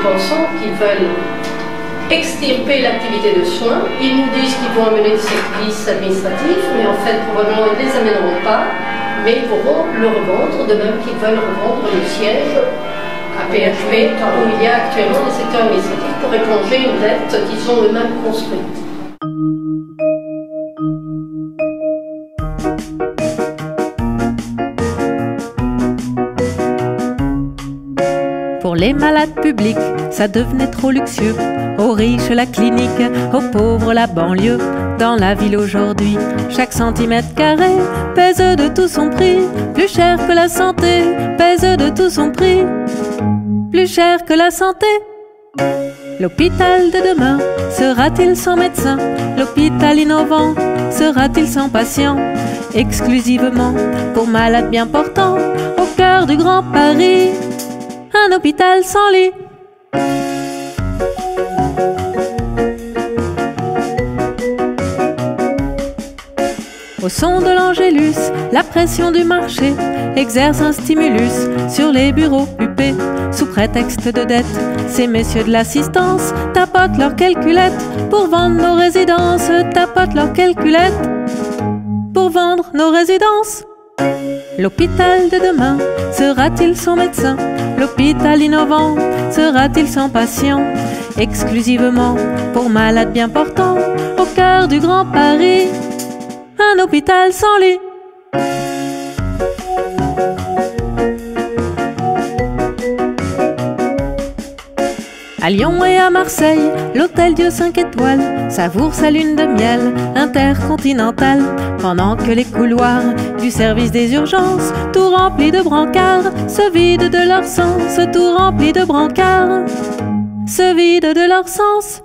pensons qu'ils veulent extirper l'activité de soins. Ils nous disent qu'ils vont amener des services administratifs, mais en fait, probablement, ils ne les amèneront pas, mais ils pourront le revendre, de même qu'ils veulent revendre le siège à PHP, où il y a actuellement des secteurs administratifs pour éponger une dette qu'ils ont eux-mêmes construite. Pour les malades publics, ça devenait trop luxueux. Aux riches, la clinique, aux pauvres, la banlieue. Dans la ville aujourd'hui, chaque centimètre carré pèse de tout son prix. Plus cher que la santé, pèse de tout son prix. Plus cher que la santé. L'hôpital de demain sera-t-il sans médecin? L'hôpital innovant sera-t-il sans patient? Exclusivement pour malades bien portants, au cœur du Grand Paris. Un hôpital sans lit. Au son de l'Angélus, la pression du marché exerce un stimulus sur les bureaux huppés. Sous prétexte de dette, ces messieurs de l'assistance tapotent leurs calculettes pour vendre nos résidences. Tapotent leurs calculettes pour vendre nos résidences. L'hôpital de demain sera-t-il sans médecin? L'hôpital innovant sera-t-il sans patient? Exclusivement pour malades bien portants, au cœur du Grand Paris. Un hôpital sans lit. À Lyon et à Marseille, l'hôtel Dieu 5 étoiles savoure sa lune de miel intercontinentale, pendant que les couloirs du service des urgences, tout remplis de brancards, se vident de leur sens. Tout remplis de brancards, se vident de leur sens.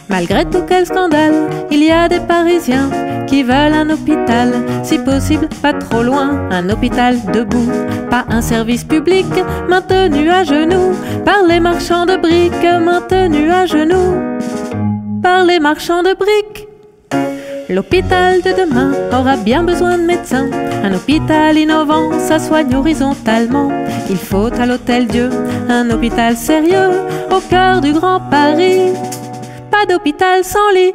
Malgré tout, quel scandale, il y a des Parisiens qui veulent un hôpital, si possible pas trop loin, un hôpital debout, pas un service public maintenu à genoux par les marchands de briques, maintenu à genoux par les marchands de briques. L'hôpital de demain aura bien besoin de médecins. Un hôpital innovant, ça soigne horizontalement. Il faut à l'hôtel Dieu un hôpital sérieux au cœur du Grand Paris. Pas d'hôpital sans lit.